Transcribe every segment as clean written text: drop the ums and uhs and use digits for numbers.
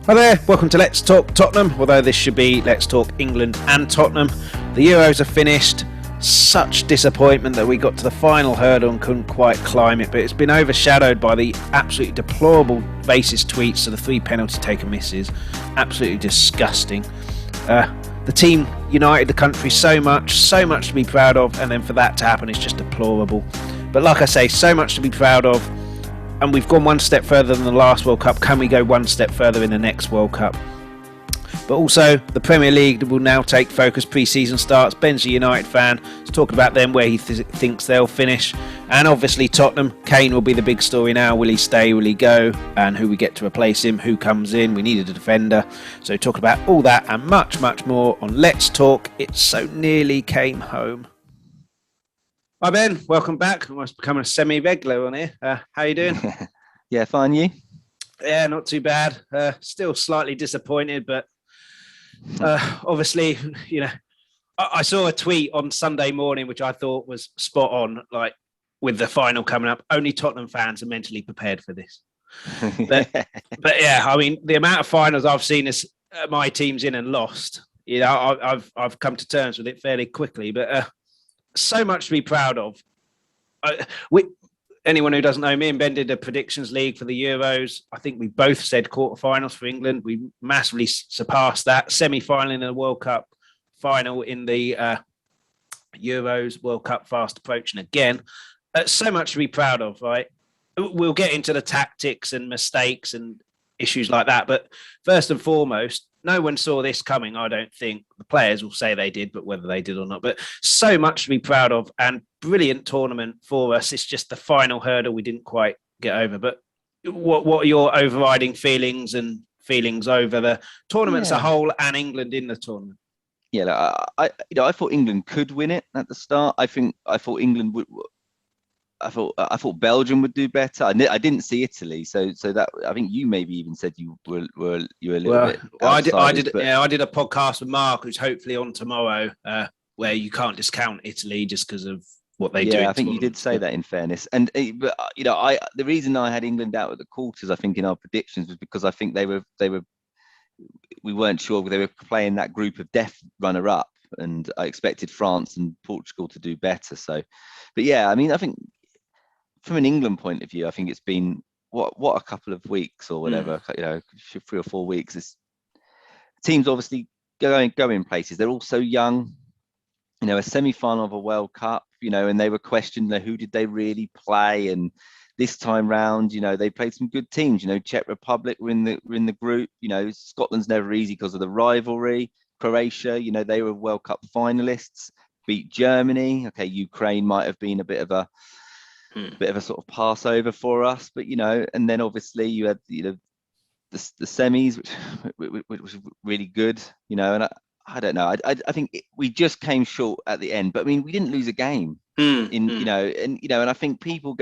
Hi there, welcome to Let's Talk Tottenham, although this should be Let's Talk England and Tottenham. The Euros are finished. Such disappointment that we got to the final hurdle and couldn't quite climb it, but it's been overshadowed by the absolutely deplorable racist tweets to the 3 penalty taker misses. Absolutely disgusting. The team united the country so much to be proud of, and then for that to happen is just deplorable. But like I say, so much to be proud of. And we've gone one step further than the last World Cup. Can we go one step further in the next World Cup? But also, the Premier League will now take focus. Pre-season starts. Ben's a United fan. Let's talk about them, where he thinks they'll finish. And obviously Tottenham. Kane will be the big story now. Will he stay? Will he go? And who we get to replace him? Who comes in? We needed a defender. So talk about all that and much, much more on Let's Talk. It so nearly came home. Hi Ben, welcome back. Almost becoming a semi-regular on here. How you doing? Yeah, fine, you? Yeah, not too bad. Still slightly disappointed, but obviously, you know, I saw a tweet on Sunday morning which I thought was spot on, like with the final coming up. Only Tottenham fans are mentally prepared for this. But yeah, I mean, the amount of finals I've seen as my team's in and lost, you know, I've come to terms with it fairly quickly, but. So much to be proud of. Anyone who doesn't know, me and Ben did a predictions league for the Euros. I think we both said quarterfinals for England. We massively surpassed that. Semi-final in the World Cup, final in the Euros, World Cup fast approaching again. So much to be proud of, right? We'll get into the tactics and mistakes and issues like that. But first and foremost, no one saw this coming, I don't think. The players will say they did, but whether they did or not. But so much to be proud of, and brilliant tournament for us. It's just the final hurdle we didn't quite get over. But what are your overriding feelings over the tournament as a whole and England in the tournament? Yeah, I thought England could win it at the start. I thought England would. I thought Belgium would do better. I didn't see Italy, so that I think you maybe even said you were a little bit. I did a podcast with Mark, who's hopefully on tomorrow, where you can't discount Italy just because of what they do. Yeah, I think you did say that, in fairness. And but you know, the reason I had England out at the quarters, I think, in our predictions was because I think we weren't sure they were playing that group of death runner-up, and I expected France and Portugal to do better. So, but yeah, I mean, I think. From an England point of view, I think it's been what a couple of weeks or whatever, you know, 3 or 4 weeks. This teams obviously going places. They're all so young, you know, a semi-final of a World Cup, you know, and they were questioned, who did they really play? And this time round, you know, they played some good teams. You know, Czech Republic were in the group. You know, Scotland's never easy because of the rivalry. Croatia, you know, they were World Cup finalists. Beat Germany. Okay, Ukraine might have been a bit of a sort of Passover for us, but you know, and then obviously you had, you know, the semis, which was really good, you know, and I don't know, I think we just came short at the end, but I mean, we didn't lose a game you know, and I think people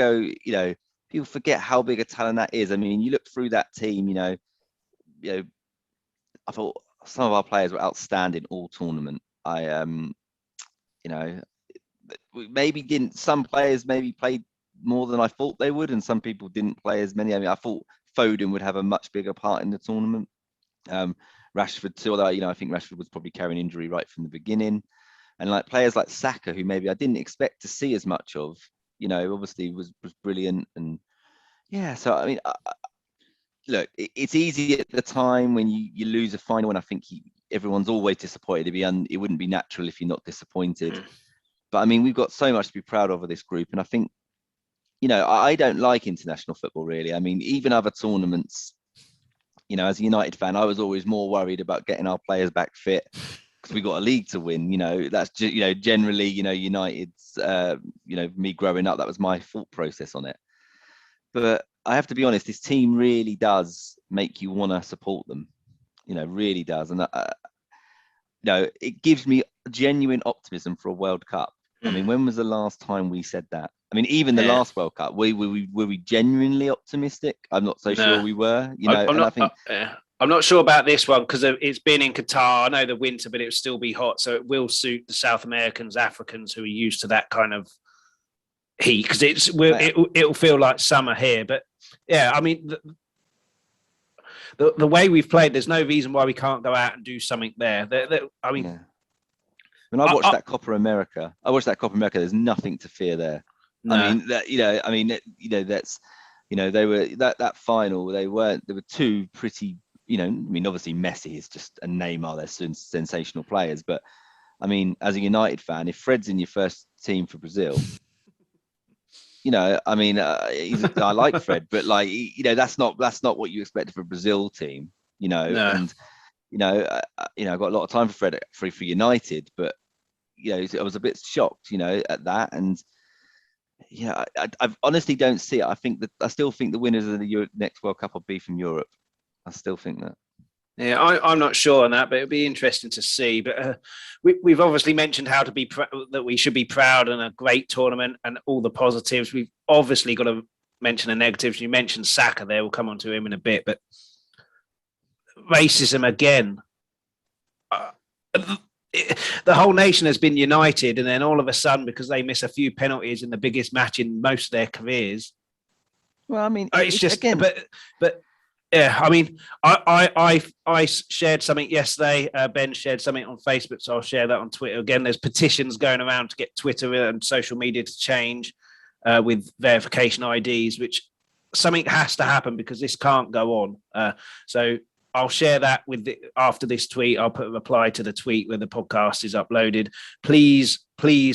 forget how big a talent that is. I mean, you look through that team, you know, I thought some of our players were outstanding all tournament. You know, some players maybe played more than I thought they would, and some people didn't play as many. I mean, I thought Foden would have a much bigger part in the tournament. Rashford too, although, you know, I think Rashford was probably carrying injury right from the beginning. And like players like Saka, who maybe I didn't expect to see as much of, you know, obviously was brilliant. And yeah, so I mean, look, it's easy at the time when you lose a final, and I think everyone's always disappointed. It wouldn't be natural if you're not disappointed. But I mean, we've got so much to be proud of this group, and I think, you know, I don't like international football really. I mean, even other tournaments, you know, as a United fan, I was always more worried about getting our players back fit because we got a league to win. You know, that's you know, generally, you know, United's, you know, me growing up, that was my thought process on it. But I have to be honest, this team really does make you want to support them. You know, really does, and you know, it gives me genuine optimism for a World Cup. I mean, when was the last time we said that? I mean, even the last World Cup, were we genuinely optimistic? I'm not so sure we were. You know, I'm not sure about this one because it's been in Qatar. I know the winter, but it will still be hot, so it will suit the South Americans, Africans who are used to that kind of heat, because it'll feel like summer here. But yeah, I mean, the way we've played, there's no reason why we can't go out and do something there. I mean, yeah. When I watched that Copa America, there's nothing to fear there. No. I mean, that's, they were that final. There were two pretty, obviously Messi is just a Neymar. They're sensational players, but I mean, as a United fan, if Fred's in your first team for Brazil, I mean, I like Fred, but like, that's not what you expect for a Brazil team, No. and I've got a lot of time for Fred for United, but I was a bit shocked, at that, and I honestly don't see it. I still think the winners of the next World Cup will be from Europe. I still think that. Yeah, I'm not sure on that, but it'll be interesting to see. But we've obviously mentioned how to be that we should be proud and a great tournament and all the positives. We've obviously got to mention the negatives. You mentioned Saka there. We'll come on to him in a bit, but racism again. The whole nation has been united, and then all of a sudden, because they miss a few penalties in the biggest match in most of their careers. Well, I mean, it's just again, but yeah, I mean, I shared something yesterday. Ben shared something on Facebook, so I'll share that on Twitter. Again, there's petitions going around to get Twitter and social media to change with verification IDs, which something has to happen because this can't go on. So I'll share that after this tweet. I'll put a reply to the tweet where the podcast is uploaded. Please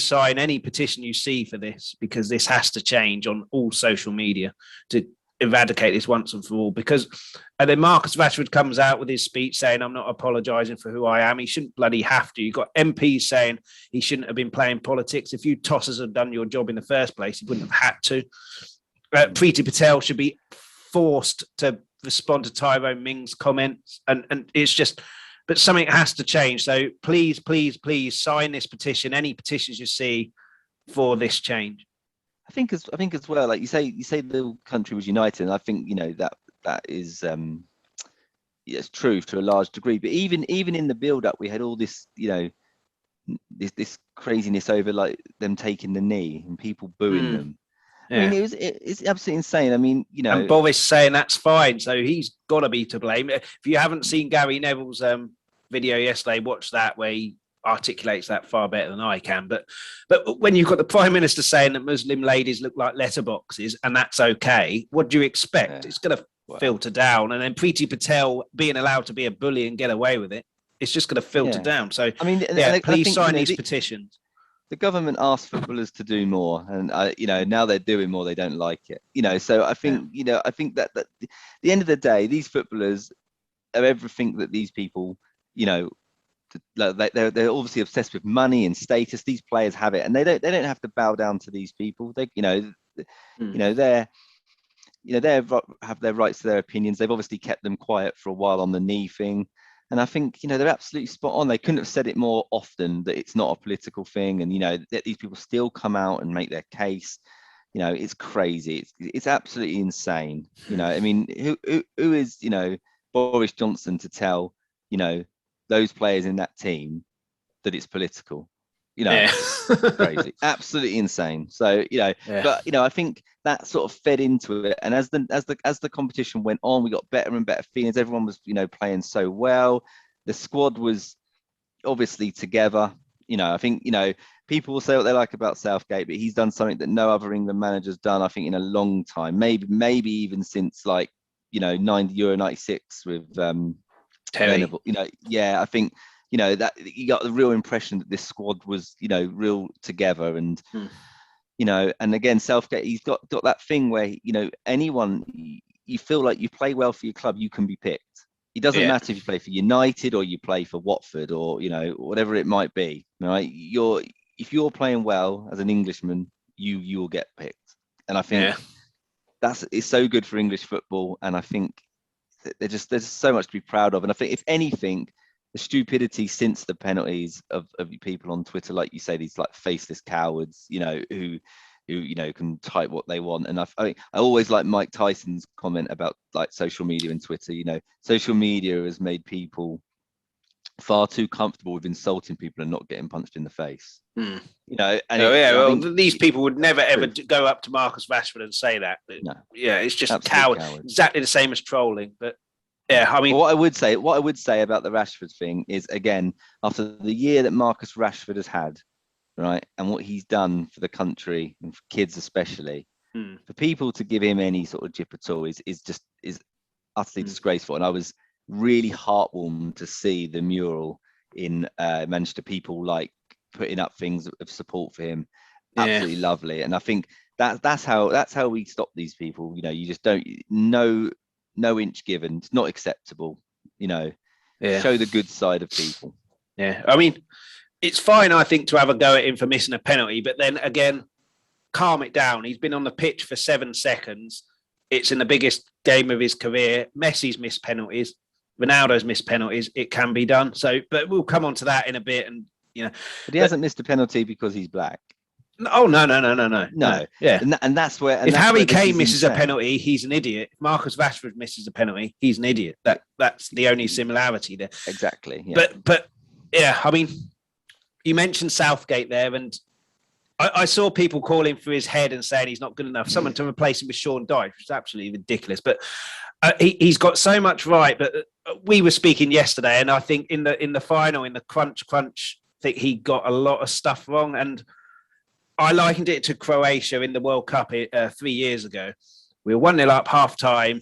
sign any petition you see for this, because this has to change on all social media to eradicate this once and for all. Because and then Marcus Rashford comes out with his speech saying, I'm not apologising for who I am. He shouldn't bloody have to. You've got MPs saying he shouldn't have been playing politics. If you tossers had done your job in the first place, he wouldn't have had to. Preeti Patel should be forced to respond to Tyrone Ming's comments, and it's just, but something has to change. So please sign this petition, any petitions you see for this change. I think as well, like you say the country was united, and I think that is it's true to a large degree. But even in the build up, we had all this this craziness over like them taking the knee and people booing them. Yeah. I mean, it's absolutely insane. I mean, and Boris saying that's fine, so he's got to be to blame. If you haven't seen Gary Neville's video yesterday, watch that, where he articulates that far better than I can. But when you've got the Prime Minister saying that Muslim ladies look like letterboxes and that's okay, what do you expect? Yeah. It's going to filter down, and then Preeti Patel being allowed to be a bully and get away with it, it's just going to filter down. So I mean, please sign these petitions. The government asked footballers to do more, and now they're doing more. They don't like it, So I think I think that at the end of the day, these footballers are everything that these people, they're obviously obsessed with money and status. These players have it, and they don't have to bow down to these people. They they have their rights to their opinions. They've obviously kept them quiet for a while on the knee thing. And I think, they're absolutely spot on. They couldn't have said it more often that it's not a political thing. And, that these people still come out and make their case. It's crazy. It's absolutely insane. I mean, who is, Boris Johnson to tell, those players in that team that it's political? Crazy, absolutely insane. So, but, I think that sort of fed into it. And as the competition went on, we got better and better feelings. Everyone was, playing so well. The squad was obviously together. I think, people will say what they like about Southgate, but he's done something that no other England manager's done, I think, in a long time. Maybe even since like, Euro 96 with Terry. I think, that you got the real impression that this squad was, real together. And, and again, Southgate, he's got that thing where, anyone, you feel like you play well for your club, you can be picked. It doesn't matter if you play for United or you play for Watford or, whatever it might be, right? If you're playing well as an Englishman, you will get picked. And I think it's so good for English football. And I think there's so much to be proud of. And I think if anything, the stupidity since the penalties of people on Twitter, like you say, these like faceless cowards, who can type what they want. And I always like Mike Tyson's comment about like social media and Twitter. Social media has made people far too comfortable with insulting people and not getting punched in the face. And these people would never ever go up to Marcus Rashford and say that. No. Yeah, it's just cowards. Exactly the same as trolling. But Yeah, I mean, Well, what I would say about the Rashford thing is, again, after the year that Marcus Rashford has had, right, and what he's done for the country and for kids especially, for people to give him any sort of jip at all is utterly disgraceful. And I was really heartwarmed to see the mural in Manchester, people like putting up things of support for him. Absolutely lovely. And I think that's how we stop these people. You know, you just don't no inch given. It's not acceptable. You know, show the good side of people. Yeah, I mean, it's fine, I think, to have a go at him for missing a penalty, but then again, calm it down. He's been on the pitch for 7 seconds. It's in the biggest game of his career. Messi's missed penalties. Ronaldo's missed penalties. It can be done. So, but we'll come on to that in a bit. And but he hasn't missed a penalty because he's black. Oh no. Yeah, and that's where. And if that's Harry where Kane misses a penalty, he's an idiot. If Marcus Rashford misses a penalty, he's an idiot. That's the only similarity there. Exactly. Yeah. But yeah, I mean, you mentioned Southgate there, and I saw people calling for his head and saying he's not good enough. Someone to replace him with Sean Dyche, which is absolutely ridiculous. But he's got so much right. But we were speaking yesterday, and I think in the final, in the crunch, I think he got a lot of stuff wrong. And I likened it to Croatia in the World Cup 3 years ago. We were 1-0 up half time,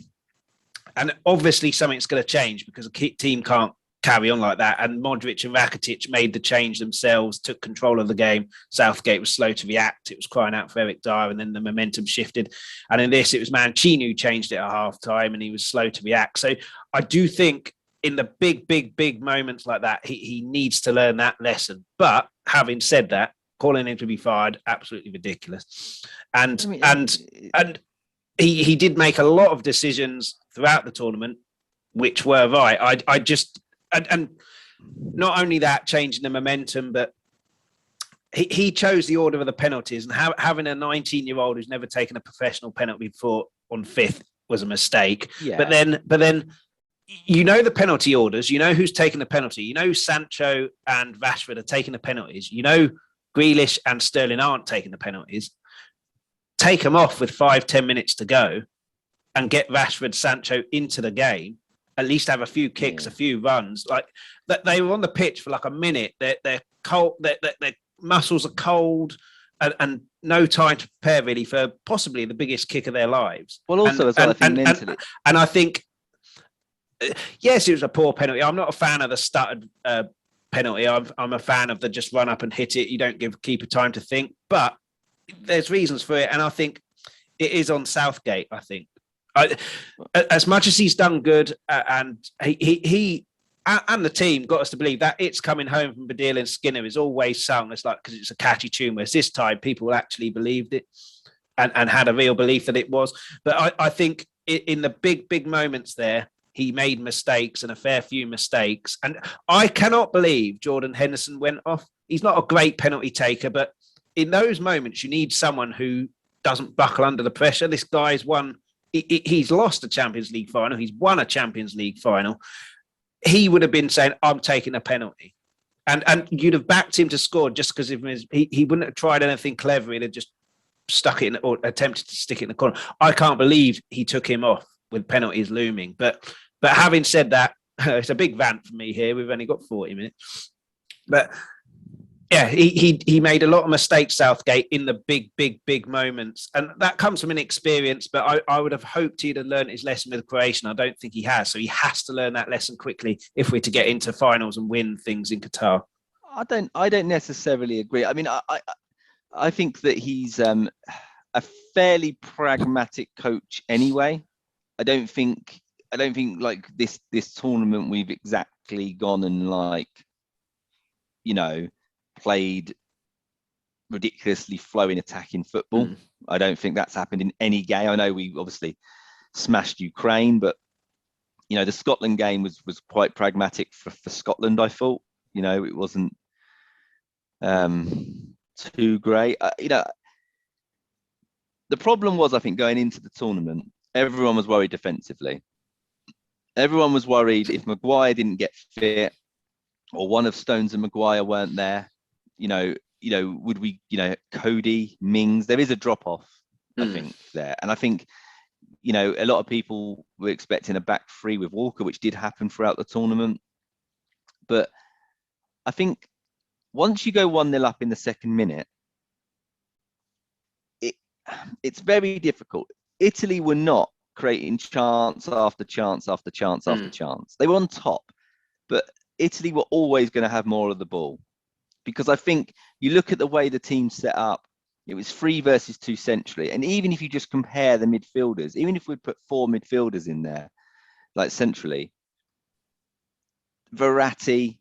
and obviously something's going to change because the team can't carry on like that. And Modric and Rakitic made the change themselves, took control of the game. Southgate was slow to react. It was crying out for Eric Dyer, and then the momentum shifted. And in this, it was Mancini who changed it at half time, and he was slow to react. So I do think in the big moments like that, he needs to learn that lesson. But having said that, calling him to be fired, absolutely ridiculous. And he did make a lot of decisions throughout the tournament which were right. I just and not only that, changing the momentum, but he chose the order of the penalties, and having a 19-year-old who's never taken a professional penalty before on 5th was a mistake. Yeah. But then you know the penalty orders, you know who's taking the penalty, you know Sancho and Rashford are taking the penalties, you know Grealish and Sterling aren't taking the penalties. Take them off with 5-10 minutes to go and get Rashford, Sancho into the game. At least have a few kicks, a few runs. Like that, they were on the pitch for like a minute. They're cold. Their muscles are cold, and no time to prepare really for possibly the biggest kick of their lives. Well, also as well, I think mentally, and I think yes, it was a poor penalty. I'm not a fan of the stuttered penalty. I'm a fan of the just run up and hit it. You don't give keeper time to think, but there's reasons for it, and I think it is on Southgate. I think. As much as he's done good, and he and the team got us to believe that It's Coming Home from Badil and Skinner is always sung. It's like because it's a catchy tune. Whereas this time people actually believed it and had a real belief that it was. But I think in the big moments there, he made mistakes and a fair few mistakes. And I cannot believe Jordan Henderson went off. He's not a great penalty taker, but in those moments, you need someone who doesn't buckle under the pressure. This guy's won. He's lost a Champions League final. He's won a Champions League final. He would have been saying, I'm taking a penalty. And you'd have backed him to score just because of his, he wouldn't have tried anything clever. He'd have just stuck it in or attempted to stick it in the corner. I can't believe he took him off with penalties looming. But having said that, it's a big rant for me here. We've only got 40 minutes. But yeah, he made a lot of mistakes, Southgate, in the big moments. And that comes from inexperience, but I would have hoped he'd have learned his lesson with Croatia. I don't think he has. So he has to learn that lesson quickly if we're to get into finals and win things in Qatar. I don't necessarily agree. I mean, I think that he's a fairly pragmatic coach anyway. I don't think like this tournament we've exactly gone and like, you know, played ridiculously flowing attacking football. I don't think that's happened in any game. I know we obviously smashed Ukraine, but you know the Scotland game was quite pragmatic for Scotland. I thought, you know, it wasn't too great. You know, the problem was, I think, going into the tournament, everyone was worried defensively. Everyone was worried if Maguire didn't get fit or one of Stones and Maguire weren't there. You know, would we, you know, Cody, Mings, there is a drop off, I think, there. And I think you know, a lot of people were expecting a back three with Walker, which did happen throughout the tournament. But I think once you go 1-0 up in the second minute, it's very difficult. Italy were not creating chance after chance after chance after chance. They were on top, but Italy were always going to have more of the ball. Because I think you look at the way the team set up, it was 3 versus 2 centrally. And even if you just compare the midfielders, even if we put 4 midfielders in there, like centrally, Verratti,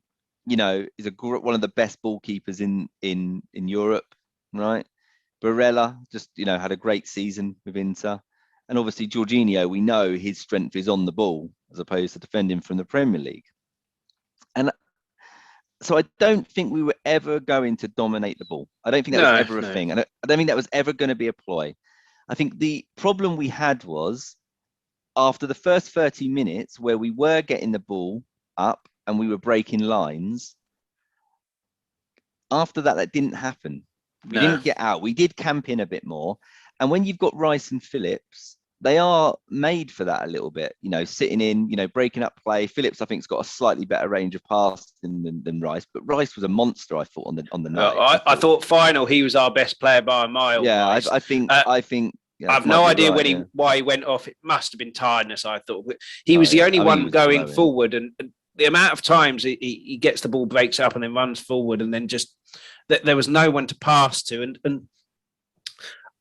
you know, is one of the best ball keepers in Europe, right? Barella just, you know, had a great season with Inter. And obviously Jorginho, we know his strength is on the ball as opposed to defending from the Premier League. And so I don't think we were ever going to dominate the ball. I don't think that was ever a thing. And I don't think that was ever going to be a ploy. I think the problem we had was after the first 30 minutes where we were getting the ball up and we were breaking lines, after that, that didn't happen. We didn't get out. We did camp in a bit more. And when you've got Rice and Phillips, they are made for that a little bit, you know, sitting in, you know, breaking up play. Phillips, I think, has got a slightly better range of passing than Rice, but Rice was a monster, I thought, on the night. I thought final, he was our best player by a mile. Yeah, I think. Yeah, I've no idea why he went off. It must have been tiredness, I thought. He was the only one going forward, and the amount of times he gets the ball, breaks up, and then runs forward, and then just there was no one to pass to. And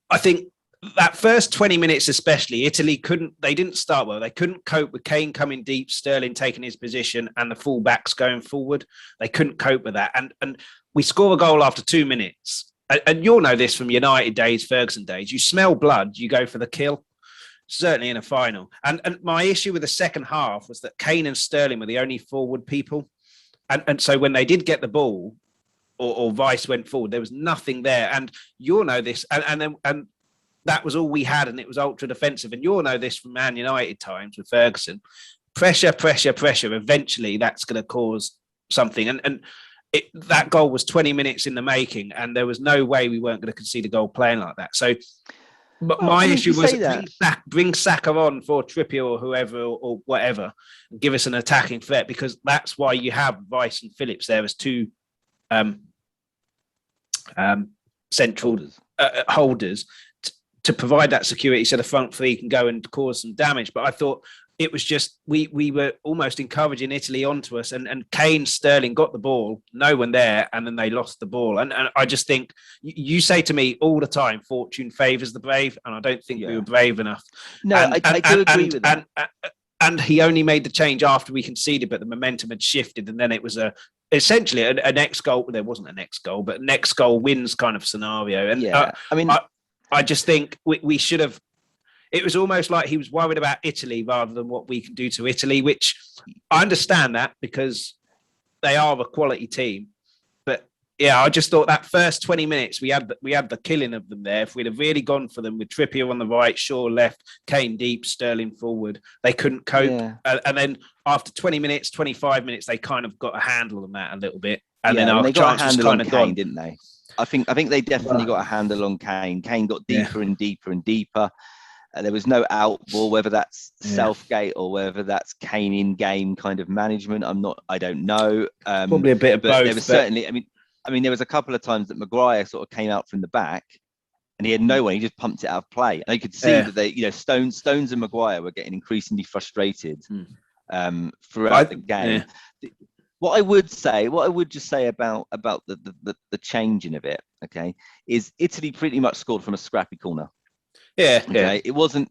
I think that first 20 minutes, especially, Italy didn't start well. They couldn't cope with Kane coming deep, Sterling taking his position, and the fullbacks going forward. They couldn't cope with that. And we score a goal after 2 minutes. And you'll know this from United days, Ferguson days. You smell blood, you go for the kill, certainly in a final. And my issue with the second half was that Kane and Sterling were the only forward people. And so when they did get the ball, or Vice went forward, there was nothing there. And you'll know this. And that was all we had, and it was ultra defensive. And you'll know this from Man United times with Ferguson. Pressure. Eventually, that's going to cause something. And that goal was 20 minutes in the making, and there was no way we weren't going to concede a goal playing like that. So, but my issue was bring Saka on for Trippier or whoever or whatever, and give us an attacking threat, because that's why you have Vice and Phillips there as two central holders to provide that security, so the front three can go and cause some damage. But I thought it was just we were almost encouraging Italy onto us, and Kane, Sterling got the ball, no one there, and then they lost the ball. And I just think you say to me all the time, fortune favours the brave, and I don't think we were brave enough. No, I do agree with that. And he only made the change after we conceded, but the momentum had shifted, and then it was essentially a next goal. There wasn't a next goal, but next goal wins kind of scenario. And I just think we should have. It was almost like he was worried about Italy rather than what we can do to Italy, which I understand that because they are a quality team. But yeah, I just thought that first 20 minutes we had the killing of them there. If we'd have really gone for them with Trippier on the right, Shaw left, Kane deep, Sterling forward, they couldn't cope. Yeah. And then after 20 minutes, 25 minutes, they kind of got a handle on that a little bit. And then our chances kind of gone, didn't they? I think they definitely got a handle on Kane. Kane got deeper and deeper and deeper. There was no out ball, whether that's Southgate or whether that's Kane in game kind of management. I don't know. Probably a bit of both. There was certainly, I mean, there was a couple of times that Maguire sort of came out from the back and he had no one. He just pumped it out of play. And you could see that they, Stones and Maguire were getting increasingly frustrated throughout the game. Yeah. What I would just say about the changing of it, okay, is Italy pretty much scored from a scrappy corner. Yeah, okay. It wasn't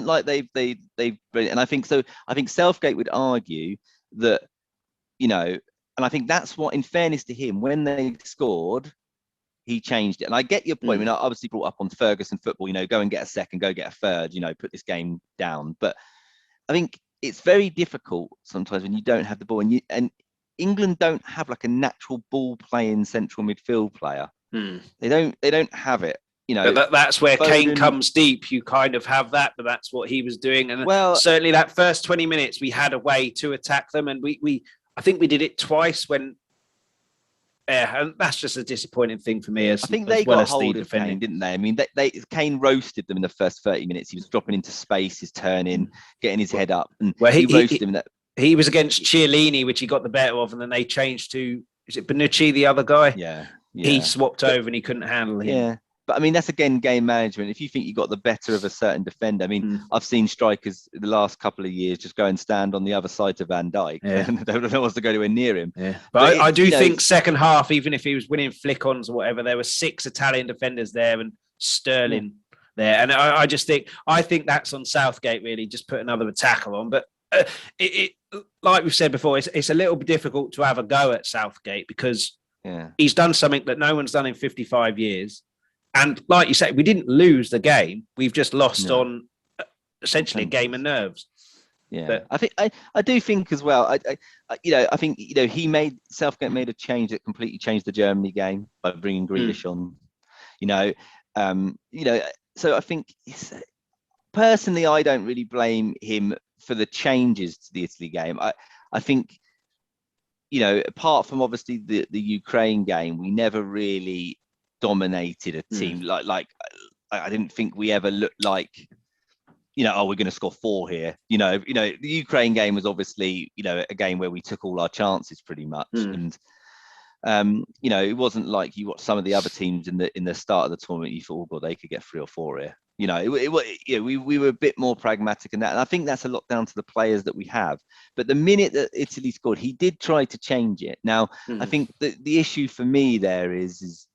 like they've and I think so. I think Southgate would argue that, and I think that's what, in fairness to him, when they scored, he changed it. And I get your point. I mean, I obviously brought up on Ferguson football, go and get a second, go get a third, put this game down. But I think it's very difficult sometimes when you don't have the ball, and England don't have like a natural ball playing central midfield player. They don't have it. That's where Foden, Kane comes deep. You kind of have that, but that's what he was doing. And certainly that first 20 minutes, we had a way to attack them, and I think we did it twice when Yeah, and that's just a disappointing thing for me I think as they well got as the hold of defending. Kane, didn't they? I mean, Kane roasted them in the first 30 minutes. He was dropping into space, his turning, getting his head up, and Well, he roasted him. He was against Chiellini, which he got the better of, and then they changed to, is it Bonucci, the other guy? Yeah, He yeah. swapped over and he couldn't handle him. Yeah. But I mean, that's again game management. If you think you got the better of a certain defender, I mean, I've seen strikers the last couple of years just go and stand on the other side of Van Dijk and no one wants to go anywhere near him. Yeah. But I do think second half, even if he was winning flick-ons or whatever, there were 6 Italian defenders there and Sterling there. And I just think, that's on Southgate, really, just put another attacker on. But like we've said before, it's a little bit difficult to have a go at Southgate because he's done something that no one's done in 55 years. And like you said, we didn't lose the game. We've just lost on essentially a game of nerves. Yeah, but I think I do think as well. I think Southgate made a change that completely changed the Germany game by bringing Grealish on. So I think personally, I don't really blame him for the changes to the Italy game. I think apart from obviously the Ukraine game, we never really dominated a team like I didn't think we ever looked like we're going to score 4 here. The Ukraine game was obviously a game where we took all our chances pretty much, and it wasn't like you watch some of the other teams in the start of the tournament. You thought, oh god, they could get 3 or 4 here. We were a bit more pragmatic in that, and I think that's a lot down to the players that we have. But the minute that Italy scored, he did try to change it. Now, I think the issue for me there is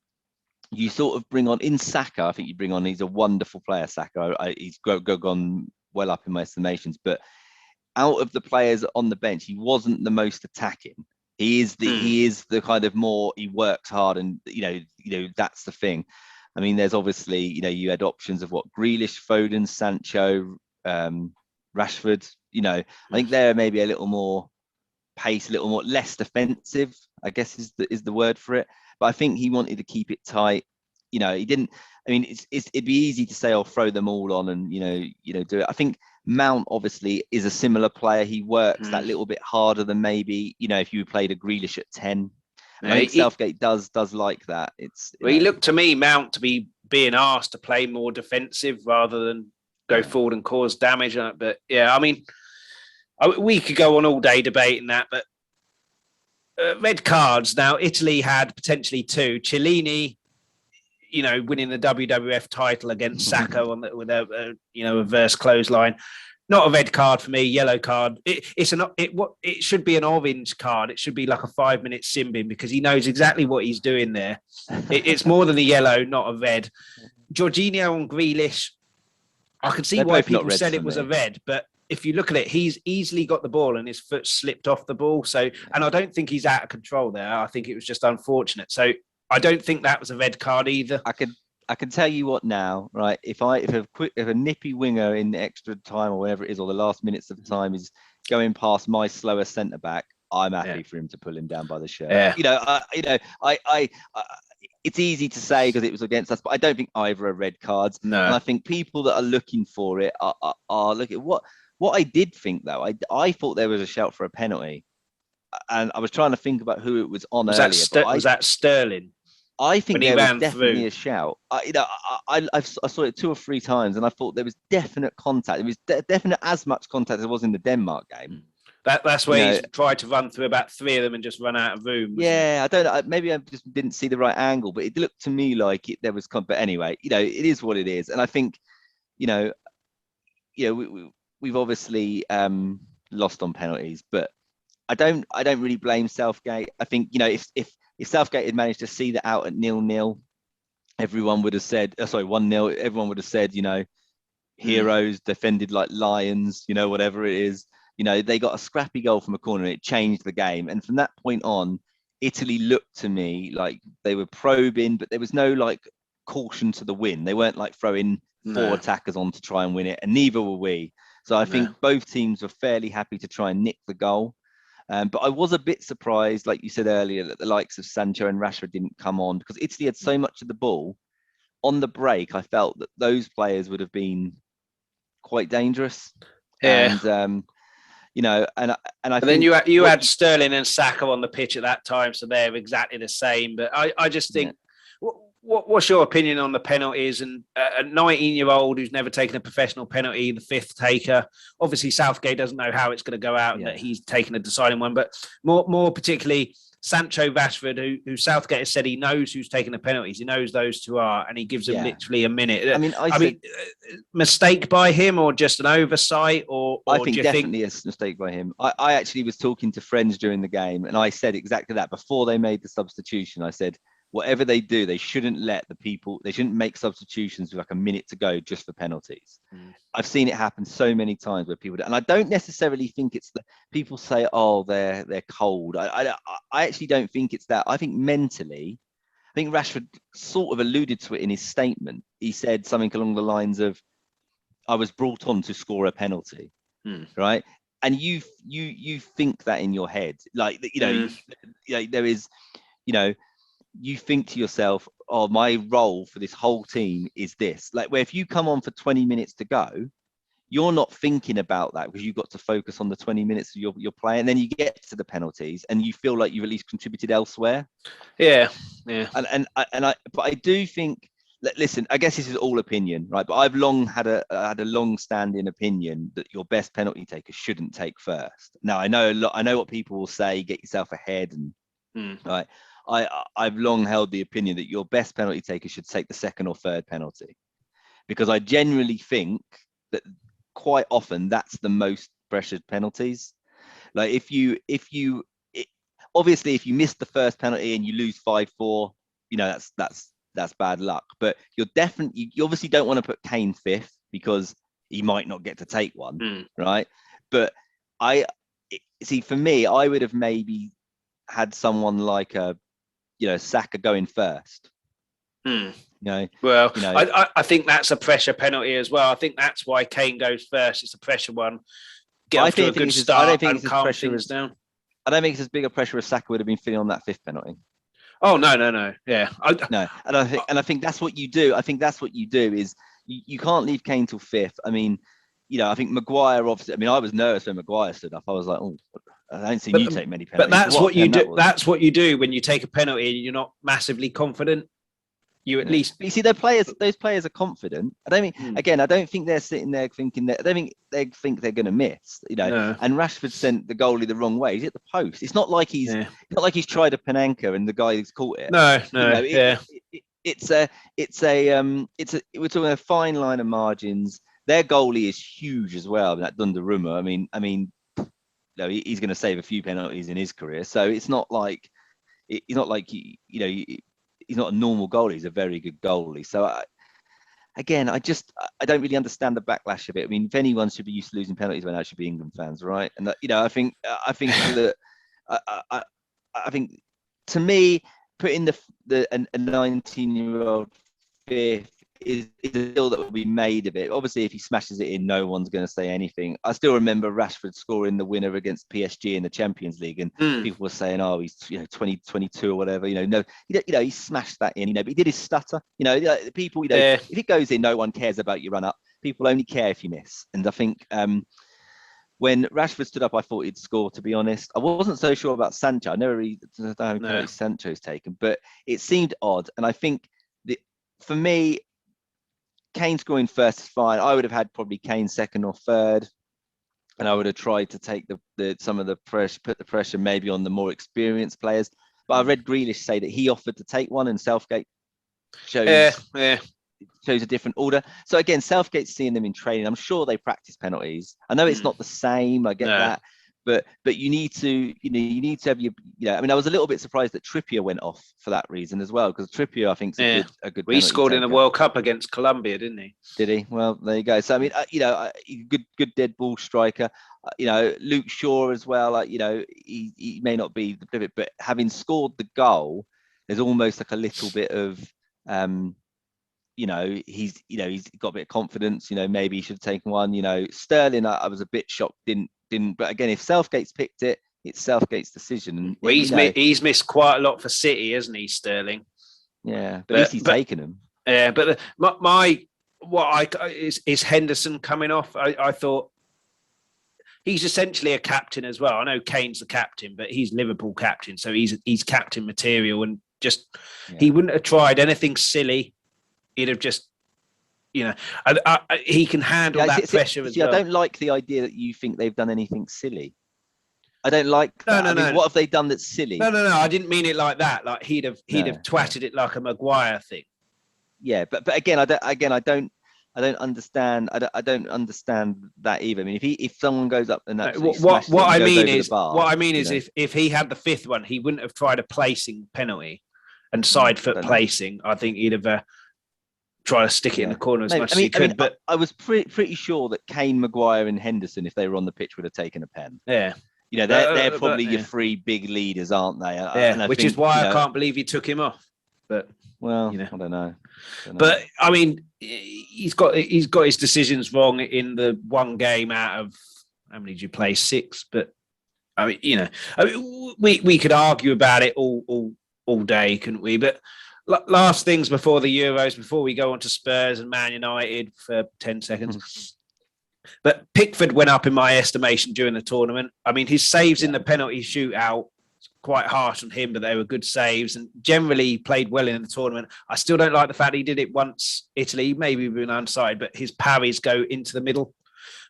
you sort of bring on in Saka. I think you bring on. He's a wonderful player, Saka. He's gone well up in my estimations. But out of the players on the bench, he wasn't the most attacking. He is the kind of more. He works hard, and that's the thing. I mean, there's obviously you had options of Grealish, Foden, Sancho, Rashford. I think they're maybe a little more pace, a little more less defensive, I guess is the word for it. But I think he wanted to keep it tight. He didn't. I mean, it'd be easy to say, "I'll throw them all on," and do it. I think Mount obviously is a similar player. He works that little bit harder than maybe if you played a Grealish at 10. I think Southgate does like that. He looked to me, Mount, to be being asked to play more defensive rather than go forward and cause damage. But yeah, I mean, we could go on all day debating that, but red cards. Now, Italy had potentially 2. Chiellini, winning the WWF title against Saka with a reverse clothesline. Not a red card for me, yellow card. It should be an orange card. It should be like a 5-minute sin bin because he knows exactly what he's doing there. It's more than a yellow, not a red. Jorginho and Grealish, I can see why people said it was a red, but if you look at it, he's easily got the ball and his foot slipped off the ball. So, and I don't think he's out of control there. I think it was just unfortunate. So I don't think that was a red card either. I can tell you what now, right? If a nippy winger in extra time or whatever it is, or the last minutes of time is going past my slower centre back, I'm happy for him to pull him down by the shirt. Yeah. It's easy to say because it was against us, but I don't think either are red cards. No. And I think people that are looking for it are looking. What I did think though, I thought there was a shout for a penalty, and I was trying to think about who it was on earlier. Was that Sterling? I think there was definitely a shout. I saw it 2 or 3 times, and I thought there was definite contact. It was definite as much contact as there was in the Denmark game. That's where he tried to run through about 3 of them and just run out of room. Yeah, I don't know. Maybe I just didn't see the right angle, but it looked to me like there was. But anyway, it is what it is, and I think, we've obviously lost on penalties, but I don't really blame Southgate. I think if Southgate had managed to see that out at 0-0, everyone would have said, 1-0, everyone would have said, heroes defended like lions, whatever it is. They got a scrappy goal from a corner and it changed the game. And from that point on, Italy looked to me like they were probing, but there was no caution to the win. They weren't throwing 4 attackers on to try and win it, and neither were we. So I think both teams were fairly happy to try and nick the goal. But I was a bit surprised, like you said earlier, that the likes of Sancho and Rashford didn't come on because Italy had so much of the ball. On the break, I felt that those players would have been quite dangerous. Yeah. And, And I But think then you had Sterling and Saka on the pitch at that time, so they're exactly the same. But I just think, what's your opinion on the penalties? And a 19-year-old who's never taken a professional penalty, the fifth taker. Obviously, Southgate doesn't know how it's going to go out, and that he's taken a deciding one. But more particularly, Sancho Rashford, who Southgate has said he knows who's taking the penalties. He knows those two are, and he gives them literally a minute. I mean, mistake by him or just an oversight? Or I think definitely a mistake by him. I actually was talking to friends during the game, and I said exactly that before they made the substitution. I said, whatever they do, they shouldn't they shouldn't make substitutions with like a minute to go just for penalties. I've seen it happen so many times where people do, and I don't necessarily think it's the people say, oh, they're cold. I actually don't think it's that. I think mentally, I think Rashford sort of alluded to it in his statement. He said something along the lines of, I was brought on to score a penalty, right? And you think that in your head, like, there is, you think to yourself, oh, my role for this whole team is this. Like, where if you come on for 20 minutes to go, you're not thinking about that because you've got to focus on the 20 minutes you're playing. And then you get to the penalties and you feel like you've at least contributed elsewhere. Yeah. But I do think, listen, I guess this is all opinion, right? But I've long had a long-standing opinion that your best penalty taker shouldn't take first. Now I know what people will say, get yourself ahead, and right. I've long held the opinion that your best penalty taker should take the second or third penalty, because I genuinely think that quite often that's the most pressured penalties. Like obviously if you miss the first penalty and you lose 5-4, that's bad luck. But you obviously don't want to put Kane fifth because he might not get to take one, right? But for me, I would have maybe had someone like Saka going first. I think that's a pressure penalty as well. I think that's why Kane goes first. It's a pressure one. Get off to a good start and calm things down. I don't think it's as big a pressure as Saka would have been feeling on that fifth penalty. Oh no, yeah. And I think that's what you do. I think that's what you do is you can't leave Kane till fifth. I mean, I think Maguire obviously. I mean, I was nervous when Maguire stood up. I was like, oh, I don't see you take many penalties. But that's what you do. That's what you do when you take a penalty and you're not massively confident. You at least. You see, those players are confident. I don't mean again. I don't think they're sitting there thinking that. I don't think they think they're going to miss. No. And Rashford sent the goalie the wrong way. He's hit the post. It's not like he's tried a Panenka and the guy's caught it. No. We're talking a fine line of margins. Their goalie is huge as well. That Donnarumma. I mean, he's going to save a few penalties in his career. So it's not like he's not a normal goalie. He's a very good goalie. So I don't really understand the backlash of it. I mean, if anyone should be used to losing penalties, then that should be England fans, right? And I think that I think to me, putting a 19-year-old fifth is a deal that will be made of it. Obviously, if he smashes it in, no one's going to say anything. I still remember Rashford scoring the winner against PSG in the Champions League, and people were saying, "Oh, he's 22 or whatever." He smashed that in. But he did his stutter. People. If it goes in, no one cares about your run up. People only care if you miss. And I think when Rashford stood up, I thought he'd score. To be honest, I wasn't so sure about Sancho. I never really know how many Sancho's taken, but it seemed odd. And I think for me, Kane scoring first is fine. I would have had probably Kane second or third, and I would have tried to take some of the pressure, put the pressure maybe on the more experienced players. But I read Grealish say that he offered to take one, and Southgate shows a different order. So again, Southgate's seeing them in training. I'm sure they practice penalties. I know it's not the same. I get that. But you need to have your. I mean, I was a little bit surprised that Trippier went off for that reason as well, because Trippier, I think, is a good. He scored in the World Cup against Colombia, didn't he? Did he? Well, there you go. So I mean, good dead ball striker. Luke Shaw as well. He may not be the pivot, but having scored the goal, there's almost like a little bit of he's got a bit of confidence. Maybe he should have taken one. Sterling, I was a bit shocked, didn't. But again, if Southgate's picked it, it's Southgate's decision. Well, he's missed quite a lot for City, hasn't he, Sterling? Yeah, but at least he's taken them. Yeah, but is Henderson coming off? I thought he's essentially a captain as well. I know Kane's the captain, but he's Liverpool captain, so he's captain material, and just he wouldn't have tried anything silly. He'd have just, he can handle that pressure as well. I don't like the idea that you think they've done anything silly. I don't like that. No. What have they done that's silly? No. I didn't mean it like that. Like he'd have twatted it like a Maguire thing. Yeah, but again, I don't understand. I don't understand that either. I mean, if someone goes up and what I mean is if he had the fifth one, he wouldn't have tried a placing penalty and side foot placing. I think he'd have tried to stick it in the corner as much as he could. But I was pretty sure that Kane, Maguire, and Henderson, if they were on the pitch, would have taken a pen. Yeah. They're probably your three big leaders, aren't they? Yeah, which is why I can't believe he took him off. But I don't know. But I mean, he's got his decisions wrong in the one game out of how many did you play? 6. But I mean, we could argue about it all day, couldn't we? But last things before the Euros, before we go on to Spurs and Man United for 10 seconds. But Pickford went up in my estimation during the tournament. I mean, his saves in the penalty shootout, quite harsh on him, but they were good saves and generally played well in the tournament. I still don't like the fact he did it once Italy, maybe been onside, but his parries go into the middle.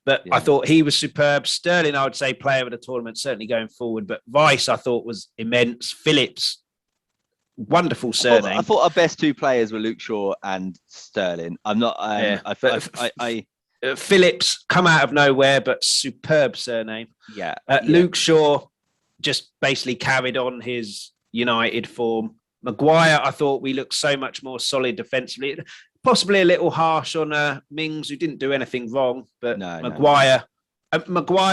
But I thought he was superb. Sterling, I would say, player of the tournament, certainly going forward. But Vice, I thought, was immense. Phillips, wonderful surname. I thought our best 2 players were Luke Shaw and Sterling. I'm not. Phillips come out of nowhere, but superb surname. Luke Shaw just basically carried on his United form. Maguire, I thought we looked so much more solid defensively. Possibly a little harsh on Mings, who didn't do anything wrong, but Maguire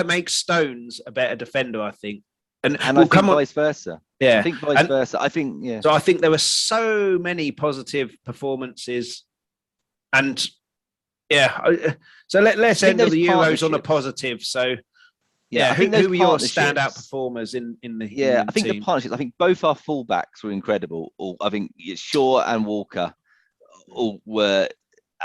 makes Stones a better defender, I think. And I think vice versa. Yeah, I think vice versa. I think So I think there were so many positive performances, and so let's end the Euros on a positive. So who were your standout performers in the I think team? the partnerships. I think both our fullbacks were incredible. I think Shaw and Walker all were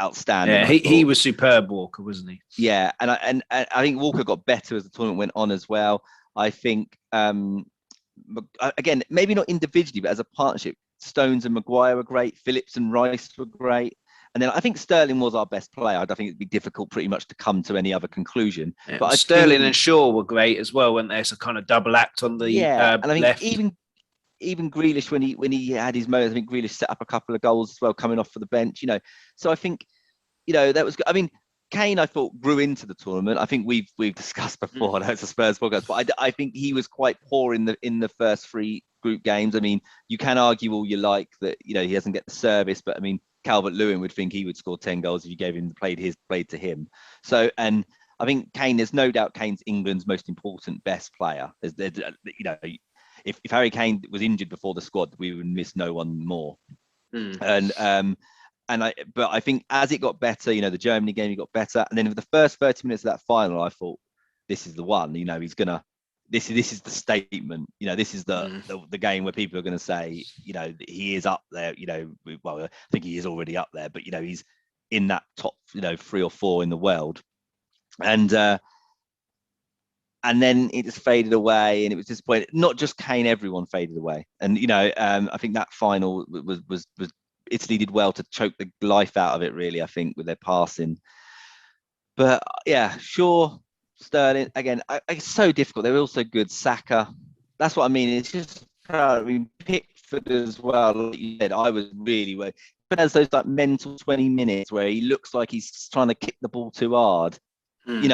outstanding. Yeah, he was superb, Walker, wasn't he? Yeah, and I think Walker got better as the tournament went on as well. I think again, maybe not individually, but as a partnership, Stones and Maguire were great. Phillips and Rice were great. And then I think Sterling was our best player. I think it'd be difficult pretty much to come to any other conclusion. Yeah, but Sterling and Shaw were great as well, weren't they? It's a kind of double act on the and I think left. Even Grealish, when he had his moments, I think Grealish set up a couple of goals as well, coming off for the bench. So I think that was good. I mean, Kane, I thought, grew into the tournament. I think we've discussed before. I know it's a Spurs podcast, but I think he was quite poor in the first 3 group games. I mean, you can argue all you like that he doesn't get the service, but I mean, Calvert-Lewin would think he would score 10 goals if you gave him played to him. So, and I think Kane, there's no doubt Kane's England's most important, best player. If Harry Kane was injured before the squad, we would miss no one more. But I think as it got better, the Germany game, he got better, and then for the first 30 minutes of that final, I thought, this is the one. He's gonna. This is the statement. This is the game where people are going to say, he is up there. Well, I think he is already up there, but he's in that top, 3 or 4 in the world. And then it just faded away, and it was disappointing. Not just Kane, everyone faded away. And I think that final was Italy did well to choke the life out of it. Really, I think with their passing. But yeah, sure. Sterling again. It's so difficult. They're also good. Saka. That's what I mean. It's just. I mean, Pickford as well. Like you said, I was really. But there's those mental 20 minutes where he looks like he's trying to kick the ball too hard. And you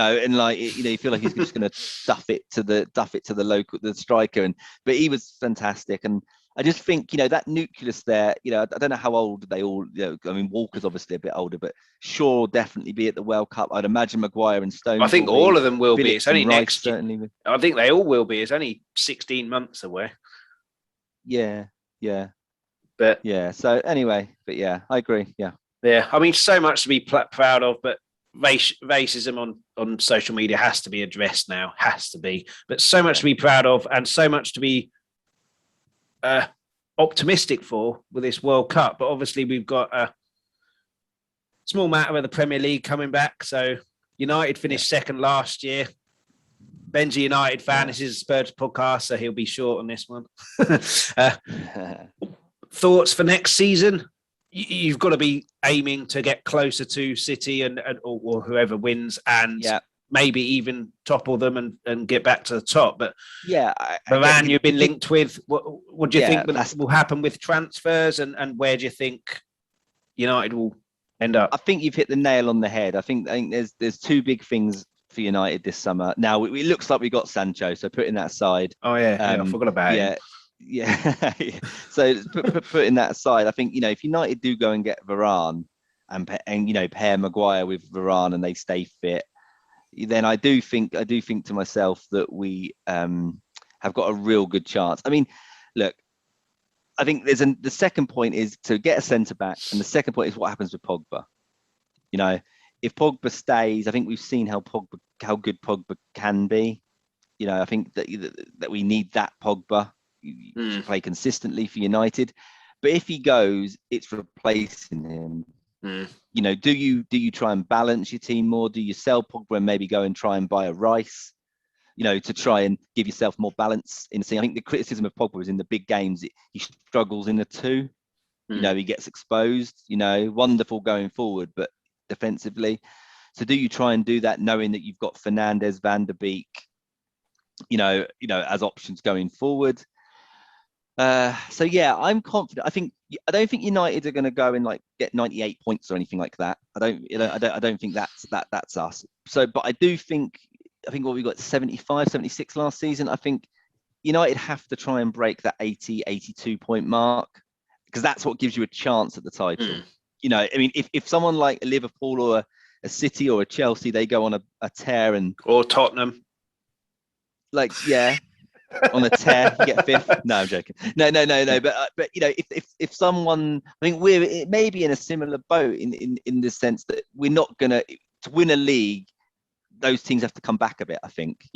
feel like he's just going to duff it to the striker. But he was fantastic. And I just think, that nucleus there, I don't know how old they all, I mean, Walker's obviously a bit older, but Shaw will definitely be at the World Cup. I'd imagine Maguire and Stones. I think all of them will be. It's only next year. Certainly. I think they all will be. It's only 16 months away. Yeah. But yeah. So anyway, but yeah, I agree. Yeah. Yeah. I mean, so much to be proud of, but racism on social media has to be addressed now. Has to be. But so much to be proud of, and so much to be optimistic for with this World Cup. But obviously we've got a small matter of the Premier League coming back. So United finished second last year. Ben's a United fan. This is a Spurs podcast, so he'll be short on this one. Thoughts for next season? You've got to be aiming to get closer to City or whoever wins, and maybe even topple them and get back to the top. But Varane, you've been linked with. What do you think will happen with transfers, and where do you think United will end up? I think you've hit the nail on the head. I think there's two big things for United this summer. Now it looks like we got Sancho, so putting that aside. Oh I forgot about him. Yeah. So putting that aside, I think if United do go and get Varane and pair Maguire with Varane and they stay fit, then I do think to myself that we have got a real good chance. I mean, look, I think the second point is to get a centre back, and the second point is what happens with Pogba. If Pogba stays, I think we've seen how good Pogba can be. I think that we need that Pogba to play consistently for United. But if he goes, it's replacing him. Do you try and balance your team more? Do you sell Pogba and maybe go and try and buy a Rice? To try and give yourself more balance in the scene. I think the criticism of Pogba is in the big games, he struggles in the two. He gets exposed. Wonderful going forward, but defensively. So do you try and do that knowing that you've got Fernandes, Van der Beek, as options going forward? I'm confident. I don't think United are going to go and get 98 points or anything like that. I don't think that's us. So, but I think what we got 75, 76 last season. I think United have to try and break that 80, 82 point mark, because that's what gives you a chance at the title. If someone like a Liverpool or a City or a Chelsea, they go on a tear or Tottenham, on a tear, you get fifth. No, I'm joking. No. But if someone, I think we're maybe in a similar boat in the sense that we're not gonna to win a league. Those teams have to come back a bit. I think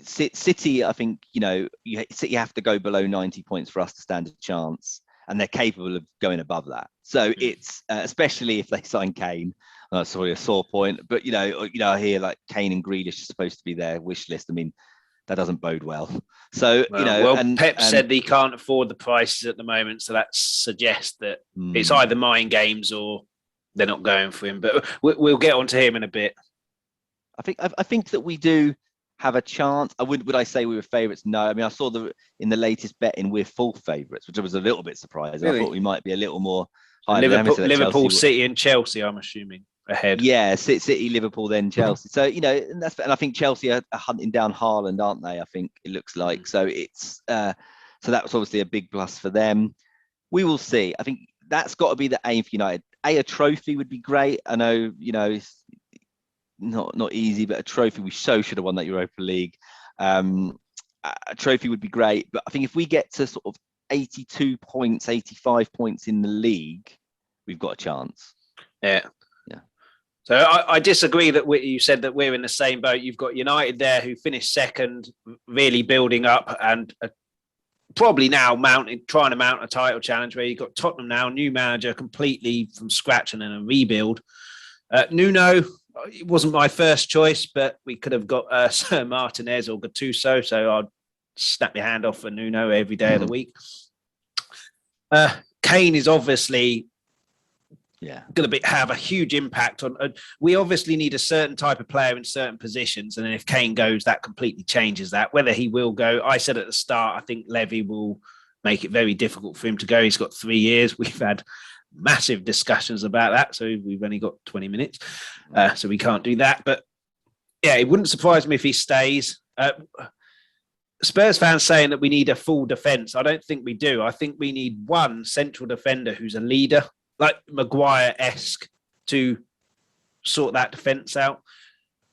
City. I think City have to go below 90 points for us to stand a chance, and they're capable of going above that. So it's especially if they sign Kane. Sorry, a sore point, but I hear Kane and Grealish are supposed to be their wish list. I mean, that doesn't bode well. So Pep said he can't afford the prices at the moment, so that suggests that it's either mind games or they're not going for him. But we'll get onto him in a bit. I think that we do have a chance. Would I say we were favourites? No. I mean, I saw in the latest betting we're full favourites, which I was a little bit surprised. Really? I thought we might be a little more high. Liverpool, City, and Chelsea. I'm assuming ahead. Yeah, City, Liverpool, then Chelsea. So and I think Chelsea are hunting down Haaland, aren't they? I think it looks like. So it's so that was obviously a big plus for them. We will see. I think that's got to be the aim for United. A trophy would be great. I know it's not easy, but a trophy, we should have won that Europa League. A trophy would be great, but I think if we get to sort of 82 points, 85 points in the league, we've got a chance. Yeah. So I disagree that you said that we're in the same boat. You've got United there who finished second, really building up, and probably now trying to mount a title challenge, where you've got Tottenham now, new manager, completely from scratch and then a rebuild. Nuno, it wasn't my first choice, but we could have got Sir Martinez or Gattuso, so I'd snap your hand off for Nuno every day of the week. Kane is obviously going to have a huge impact on. We obviously need a certain type of player in certain positions, and then if Kane goes, that completely changes that. Whether he will go, I said at the start, I think Levy will make it very difficult for him to go. He's got 3 years. We've had massive discussions about that, so we've only got 20 minutes, so we can't do that. But yeah, it wouldn't surprise me if he stays. Spurs fans saying that we need a full defence. I don't think we do. I think we need one central defender who's a leader, like Maguire-esque, to sort that defence out.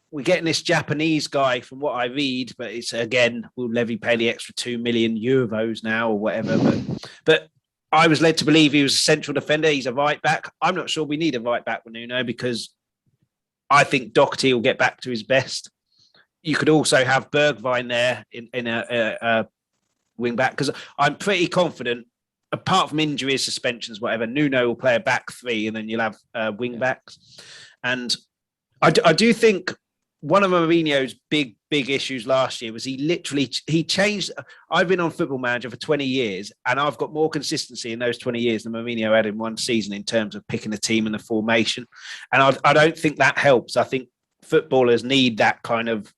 We're getting this Japanese guy from what I read, but it's, again, will Levy pay the extra 2 million euros now or whatever? But I was led to believe he was a central defender. He's a right back. I'm not sure we need a right back with Nuno, because I think Doherty will get back to his best. You could also have Bergwijn there in a wing back, because I'm pretty confident, apart from injuries, suspensions, whatever, Nuno will play a back three, and then you'll have wing backs. And I do think one of Mourinho's big issues last year was he changed. I've been on Football Manager for 20 years, and I've got more consistency in those 20 years than Mourinho had in one season in terms of picking a team and the formation. And I don't think that helps. I think footballers need that kind of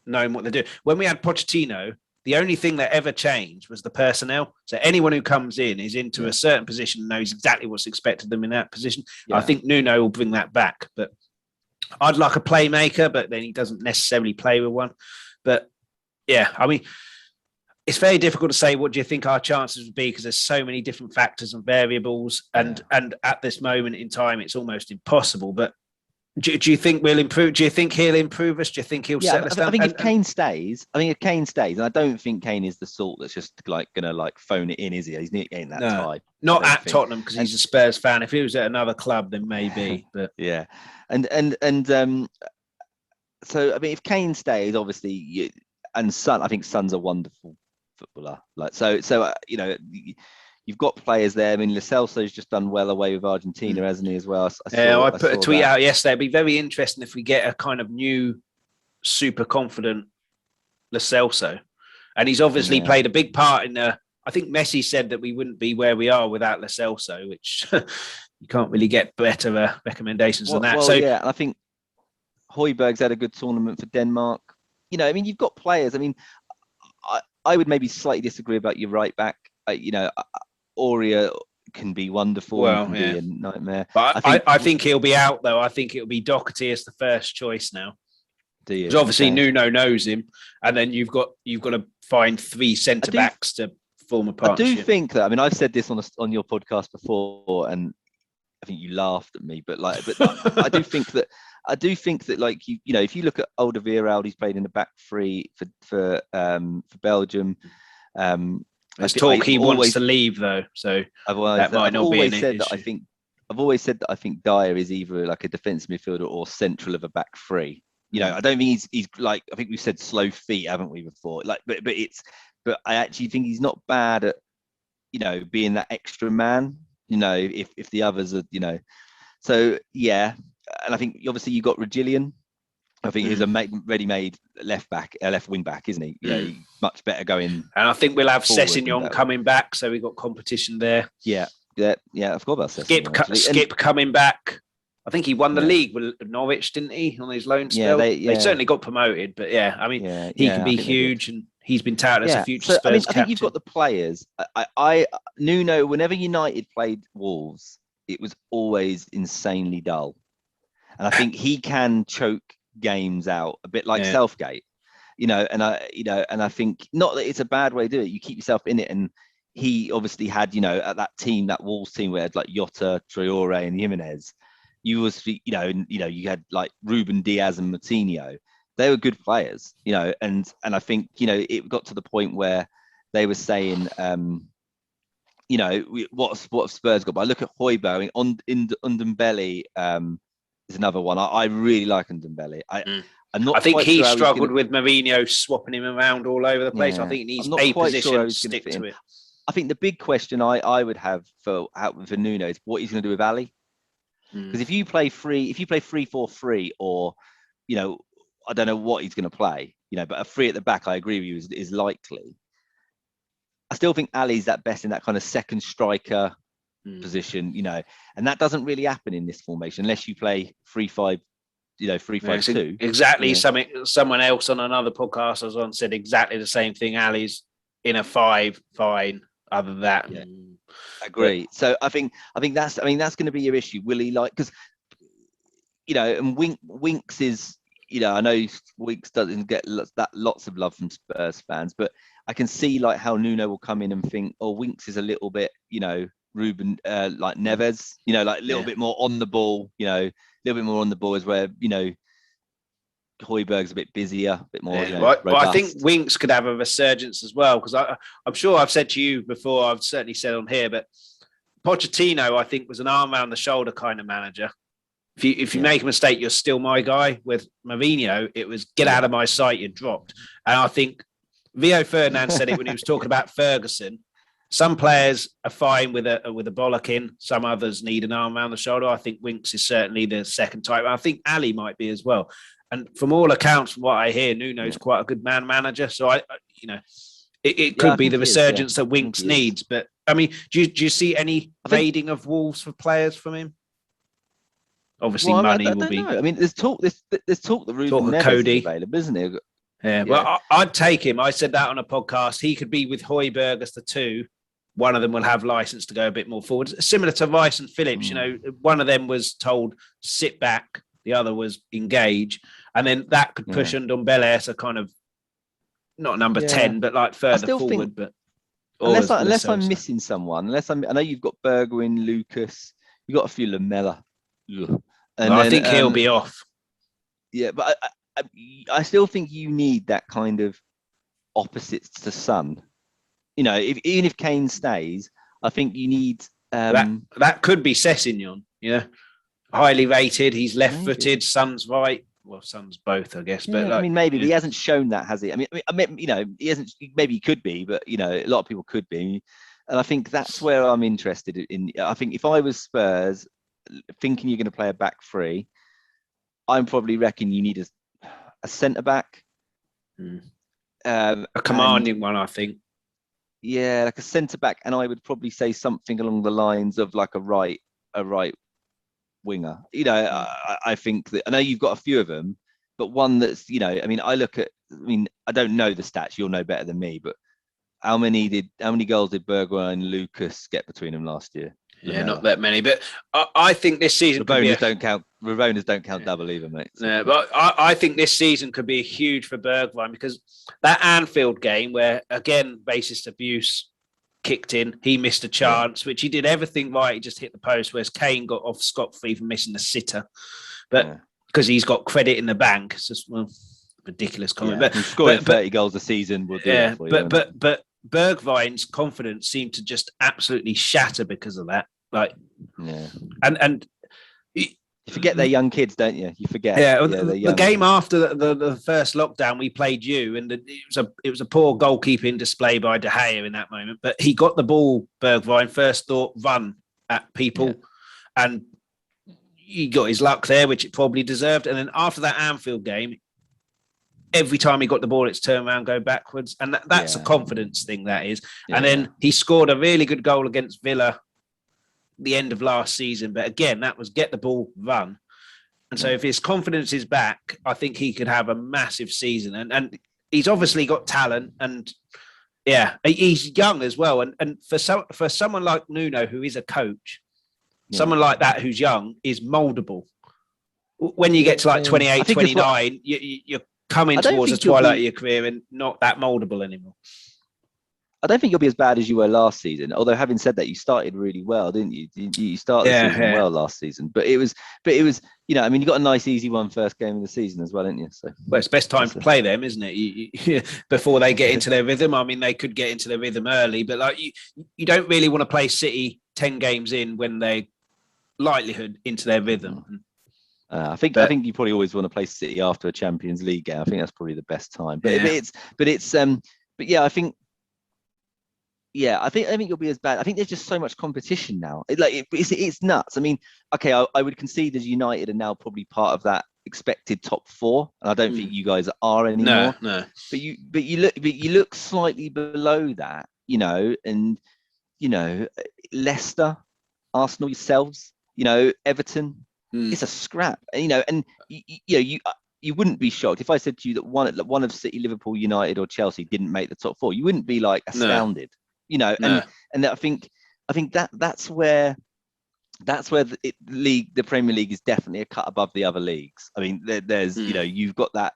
knowing what they do. When we had Pochettino, the only thing that ever changed was the personnel. So anyone who comes in is into a certain position and knows exactly what's expected of them in that position. Yeah. I think Nuno will bring that back, but I'd like a playmaker, but then he doesn't necessarily play with one. But yeah, I mean, it's very difficult to say what do you think our chances would be because there's so many different factors and variables. And at this moment in time, it's almost impossible. But do you think we'll improve? Do you think he'll improve us? Do you think he'll settle us down? I think if Kane stays, and I don't think Kane is the sort that's just like going to like phone it in, is he? He's ain't that type. Not at Tottenham because he's a Spurs fan. If he was at another club, then maybe. But yeah, and so I mean, if Kane stays, obviously, and Son, I think Son's a wonderful footballer. Like so, you know. You've got players there. I mean, Lo Celso's just done well away with Argentina, hasn't he, as well? I put a tweet out yesterday. It'd be very interesting if we get a kind of new, super confident Lo Celso. And he's obviously played a big part in I think Messi said that we wouldn't be where we are without Lo Celso, which you can't really get better recommendations than that. Yeah, I think Højbjerg's had a good tournament for Denmark. You know, I mean, you've got players. I mean, I would maybe slightly disagree about your right back. You know, Aurea can be wonderful. Well, be a nightmare. But I think he'll be out though. I think it'll be Doherty as the first choice now. Do you? Because obviously Nuno knows him, and then you've got to find three centre backs to form a partnership. I do think that. I mean, I've said this on your podcast before, and I think you laughed at me. But I do think that like you know, if you look at Alderweireld, he's played in the back three for Belgium. There's talk he wants to leave though, so that might not be an issue. I've always said that I think Dyer is either like a defensive midfielder or central of a back three. You know, I don't think he's like, I think we've said slow feet, haven't we, before? Like, but I actually think he's not bad at, you know, being that extra man. You know, if the others are, you know, so yeah, and I think obviously you got Reguilón. I think he's a ready-made left wing back, isn't he? You know, much better going. And I think we'll have Sessegnon coming back, so we've got competition there. Yeah. I've got about Sessegnon. Skip coming back. I think he won the league with Norwich, didn't he, on his loan spell? They certainly got promoted, but yeah, I mean, he can be huge, and he's been touted as a future Spurs captain. I think you've got the players. Nuno, whenever United played Wolves, it was always insanely dull, and I think he can choke games out a bit like Southgate, you know, and I think not that it's a bad way to do it. You keep yourself in it, and he obviously had, you know, at that Wolves team where had like Jota, Traore, and Jimenez. You had like Ruben Diaz and Moutinho. They were good players, you know, and I think, you know, it got to the point where they were saying, you know, what have Spurs got? But I look at Højbjerg on Ndombele. Is another one. I really like Ndombele. I think he struggled with Mourinho swapping him around all over the place. I think he needs a position to stick to it. I think the big question I would have for Nuno is what he's going to do with Ali. Because if you play 3-4-3, or, you know, I don't know what he's going to play, you know, but a three at the back, I agree with you, is likely. I still think Ali's that best in that kind of second striker position, you know, and that doesn't really happen in this formation unless you play 3-5, you know, 3-5-2. Exactly. Someone else on another podcast I was on said exactly the same thing. Ali's in a 5, fine. Other than that, agree. So I think that's going to be your issue. Will he, like, because, you know, and Winks is, you know, I know Winks doesn't get lots of love from Spurs fans, but I can see like how Nuno will come in and think, oh, Winks is a little bit, you know, Ruben, like Neves, you know, like a little bit more on the ball, you know, a little bit more on the ball is where, you know, Højbjerg's a bit busier, a bit more. You know, but I think Winks could have a resurgence as well, because I'm sure I've said to you before, I've certainly said on here, but Pochettino, I think, was an arm around the shoulder kind of manager. If you make a mistake, you're still my guy. With Mourinho, it was get out of my sight, you're dropped. And I think Rio Ferdinand said it when he was talking about Ferguson. Some players are fine with a bollock in. Some others need an arm around the shoulder. I think Winks is certainly the second type. I think Ali might be as well. And from all accounts, from what I hear, Nuno's quite a good manager. So it could be the resurgence that Winks needs. But I mean, do you see any raiding of Wolves for players from him? Obviously, money will be. I mean, there's talk. There's talk that Ruben Neves is available, isn't it? Yeah, well, I'd take him. I said that on a podcast. He could be with Højbjerg as the two. One of them will have license to go a bit more forward. Similar to Rice and Phillips, one of them was told sit back, the other was engage, and then that could push Ndombele as a kind of not number 10, but like further forward. But unless I'm missing someone, I know you've got Bergwijn, Lucas, you've got a few Lamela, and I think he'll be off. Yeah, but I still think you need that kind of opposites to Son. Even if Kane stays, I think you need that could be Sessegnon. Highly rated. He's left-footed. Son's right. Well, Son's both, I guess. But I mean, maybe but he hasn't shown that, has he? I mean, he hasn't. Maybe he could be, but a lot of people could be. And I think that's where I'm interested in. I think if I was Spurs, thinking you're going to play a back three, I'm probably reckon you need a centre back, a commanding one, I think. Yeah, like a centre back, and I would probably say something along the lines of like a right winger. I think that I know you've got a few of them, but one that's I mean, I don't know the stats. You'll know better than me, but how many goals did Bergwijn and Lucas get between them last year? Yeah, not that many, but I think this season don't count. Ravonas don't count double either, mate. Yeah, but I think this season could be huge for Bergwijn because that Anfield game where again racist abuse kicked in, he missed a chance, which he did everything right. He just hit the post, whereas Kane got off scot-free for missing the sitter, but because he's got credit in the bank, it's just ridiculous comment. But scoring 30 goals a season will do that for you. But Bergwijn's confidence seemed to just absolutely shatter because of that. And you forget they're young kids, don't you? You forget. The game after the first lockdown, we played you, and it was a poor goalkeeping display by De Gea in that moment. But he got the ball, Bergwijn, first thought run at people, and he got his luck there, which it probably deserved. And then after that Anfield game, every time he got the ball, it's turn around, go backwards. And that's a confidence thing, that is. And then he scored a really good goal against Villa the end of last season. But again, that was get the ball, run. And so if his confidence is back, I think he could have a massive season. And he's obviously got talent. And he's young as well. And for someone like Nuno, who is a coach, someone like that who's young is moldable. When you get to like 28, 29, you're coming towards the twilight of your career and not that moldable anymore. I don't think you'll be as bad as you were last season. Although having said that, you started really well, didn't you? You started the season well last season. But it was, I mean, you got a nice easy one first game of the season as well, didn't you? So it's best time to play them, isn't it? Before they get into their rhythm. I mean, they could get into their rhythm early, but like you don't really want to play City 10 games in when they likelihood into their rhythm. I think you probably always want to play City after a Champions League game. I think that's probably the best time. But I think you'll be as bad. I think there's just so much competition now. It's nuts. I mean, okay, I would concede as United are now probably part of that expected top four, and I don't think you guys are anymore. No. But you look slightly below that, and Leicester, Arsenal, yourselves, Everton. It's a scrap, and you wouldn't be shocked if I said to you that one of City, Liverpool, United, or Chelsea didn't make the top four. You wouldn't be like astounded, And I think that's where the Premier League is definitely a cut above the other leagues. I mean, there's you've got that.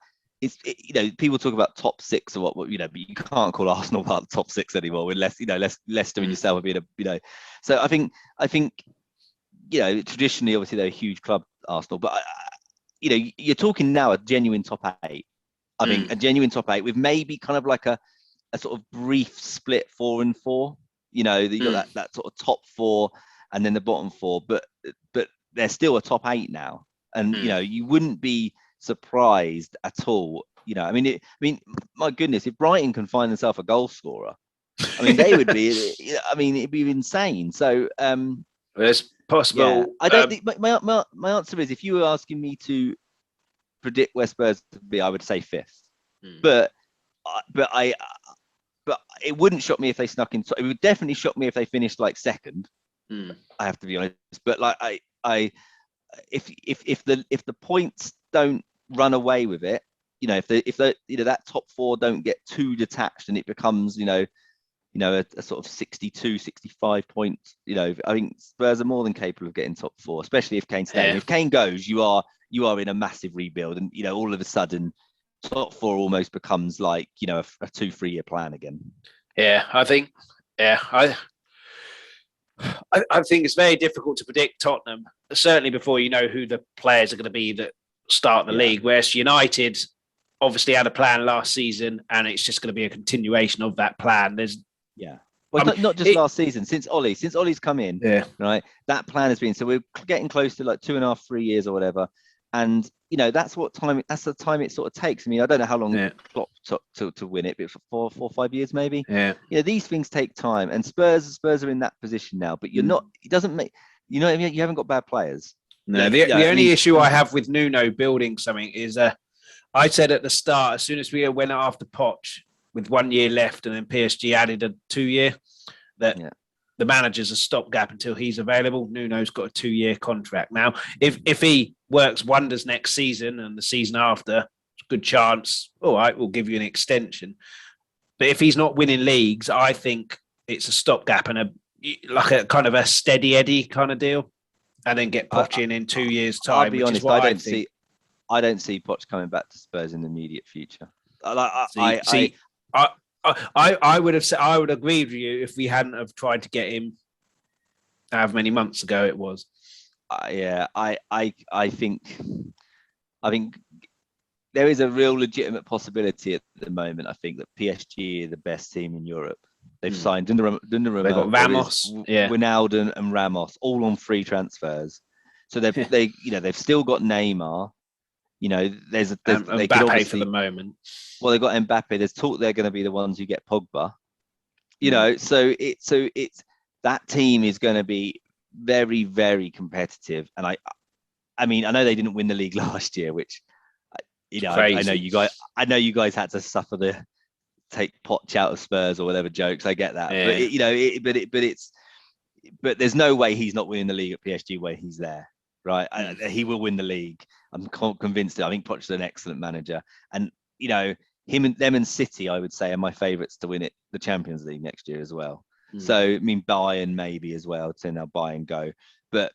People talk about top six or what, but you can't call Arsenal part of the top six anymore unless Leicester and yourself have been So I think. Traditionally, obviously, they're a huge club, Arsenal, but you're talking now a genuine top eight. I mean, a genuine top eight with maybe kind of like a sort of brief split 4 and 4. You got that sort of top four and then the bottom four, but they're still a top eight now, and you wouldn't be surprised at all. I mean, my goodness, if Brighton can find themselves a goal scorer, I mean, they would be. I mean, it'd be insane. So. It's possible. I don't think my answer is, if you were asking me to predict where Spurs to be, I would say 5th. Mm. But it wouldn't shock me if they snuck in. It would definitely shock me if they finished like 2nd. Mm. I have to be honest. But like if the points don't run away with it, if the that top 4 don't get too detached and it becomes a sort of 62, 65 points, I think Spurs are more than capable of getting top 4, especially if Kane stays. Yeah. If Kane goes, you are in a massive rebuild, and all of a sudden top 4 almost becomes like a 2-3 year plan again. Yeah, I think it's very difficult to predict Tottenham, certainly before you know who the players are going to be that start the league. Whereas United obviously had a plan last season, and it's just going to be a continuation of that plan. Well, it's not just last season. Since Ollie's come in, right? That plan has been, so we're getting close to like 2.5, 3 years or whatever, and that's the time it sort of takes. I mean, I don't know how long Klopp took to win it, but for 4 or 5 years maybe. Yeah. These things take time, and Spurs are in that position now. But you're not. It doesn't make. You haven't got bad players. No, the only issue I have with Nuno building something is I said at the start, as soon as we went after Poch with 1 year left, and then PSG added a 2 year, that the manager's a stopgap until he's available. Nuno's got a 2 year contract. Now, if he works wonders next season and the season after, good chance, all right, we'll give you an extension. But if he's not winning leagues, I think it's a stopgap and a kind of a steady Eddie kind of deal, and then get Poch in 2 years' time. I'll be honest, I don't see Poch coming back to Spurs in the immediate future. I would have said, I would agree with you if we hadn't have tried to get him however many months ago it was. I think there is a real legitimate possibility at the moment. I think that PSG are the best team in Europe. They've signed Donnarumma. They've got Ramos, Wijnaldum and Ramos, all on free transfers. So they've still got Neymar. There's Mbappe for the moment. Well, they've got Mbappe. There's talk they're going to be the ones who get Pogba. So it's that team is going to be very, very competitive. And I mean, I know they didn't win the league last year, which I know you guys had to suffer the take Poch out of Spurs or whatever jokes. I get that, but there's no way he's not winning the league at PSG where he's there, right? He will win the league. I'm convinced. I think Poch is an excellent manager, and them and City, I would say, are my favourites to win the Champions League next year as well. So I mean, Bayern maybe as well. So now Bayern go, but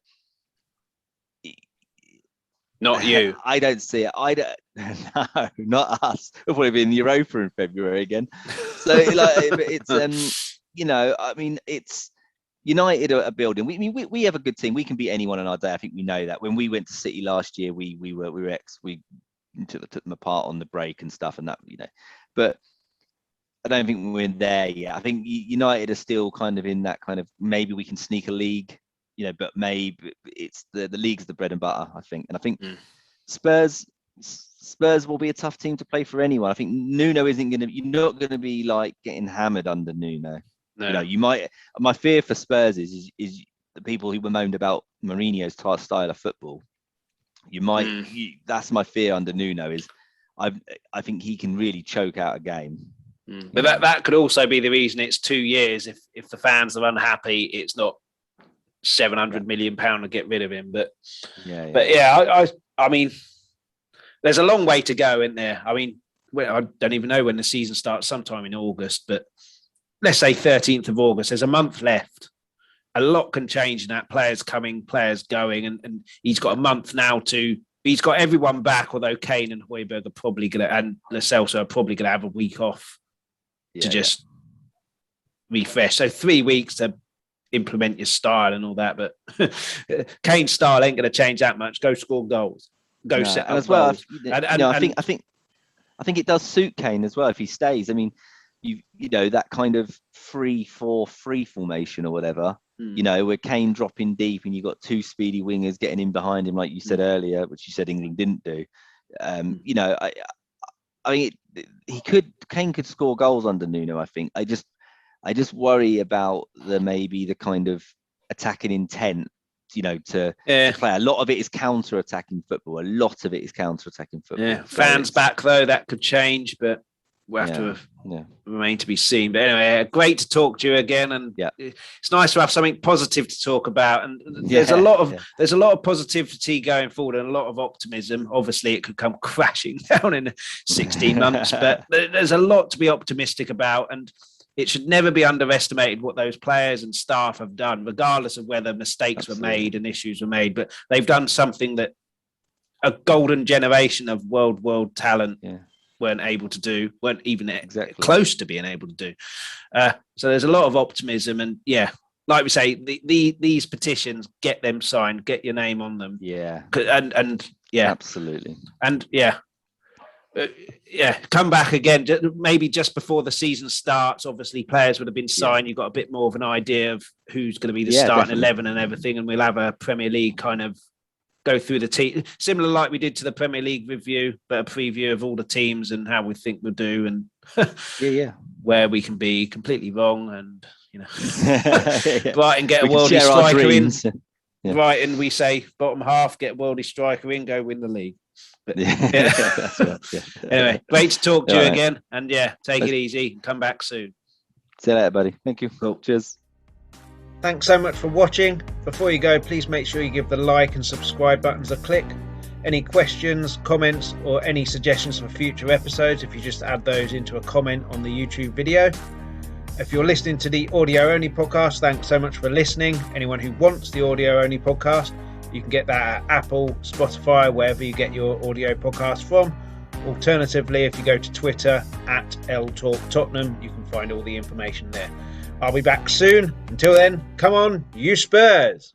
not you. I don't see it. No, not us. We'll probably be in Europa in February again. So it's I mean, it's United are building. We have a good team. We can beat anyone on our day. I think we know that. When we went to City last year, we took them apart on the break and stuff, and that But I don't think we're there yet. I think United are still kind of in that kind of, maybe we can sneak a league, but maybe it's the league's the bread and butter, I think. And I think Spurs will be a tough team to play for anyone. I think Nuno you're not going to be like getting hammered under Nuno. No. You might. My fear for Spurs is the people who were moaned about Mourinho's style of football. That's my fear under Nuno. Is I think he can really choke out a game. But that could also be the reason it's 2 years. If the fans are unhappy, it's not £700 million to get rid of him. But I mean, there's a long way to go, isn't there? I mean, I don't even know when the season starts. Sometime in August, but let's say 13th of August. There's a month left. A lot can change in that. Players coming, players going, and he's got a month now to. He's got everyone back, although Kane and Højbjerg are probably going to, and Lo Celso are probably going to have a week off to just refresh. So 3 weeks to implement your style and all that. But Kane's style ain't going to change that much. Go score goals. Set up as well. goals. I think it does suit Kane as well if he stays. I mean, that kind of 3-4-3 formation or whatever. Where Kane dropping deep and you've got 2 speedy wingers getting in behind him, like you said earlier, which you said England didn't do. I mean, Kane could score goals under Nuno. I think. I just worry about the kind of attacking intent to play. A lot of it is counter-attacking football. Yeah, fans back though, that could change, but we'll have to remain to be seen. But anyway, great to talk to you again, and it's nice to have something positive to talk about. And there's a lot of positivity going forward and a lot of optimism. Obviously, it could come crashing down in 16 months, but there's a lot to be optimistic about, and it should never be underestimated what those players and staff have done, regardless of whether mistakes were made and issues were made. But they've done something that a golden generation of world talent weren't able to do, weren't even close to being able to do. So there's a lot of optimism, and like we say, these petitions, get them signed, get your name on them. And absolutely. And come back again, maybe just before the season starts. Obviously, players would have been signed. You've got a bit more of an idea of who's going to be the starting 11 and everything, and we'll have a Premier League kind of go through the team, similar like we did to the Premier League review, but a preview of all the teams and how we think we'll do, and where we can be completely wrong, and Brighton get a worldie striker in. Brighton, we say bottom half, get a worldie striker in, go win the league. But, That's right, Anyway, great to talk to you again, and take it easy. Come back soon. See you later, buddy. Thank you. Cool. Cheers. Thanks so much for watching. Before you go, please make sure you give the like and subscribe buttons a click. Any questions, comments, or any suggestions for future episodes, if you just add those into a comment on the YouTube video. If you're listening to the audio only podcast, thanks so much for listening. Anyone who wants the audio only podcast, you can get that at Apple, Spotify, wherever you get your audio podcast from. Alternatively, if you go to Twitter at LTalkTottenham, you can find all the information there. I'll be back soon. Until then, come on, you Spurs!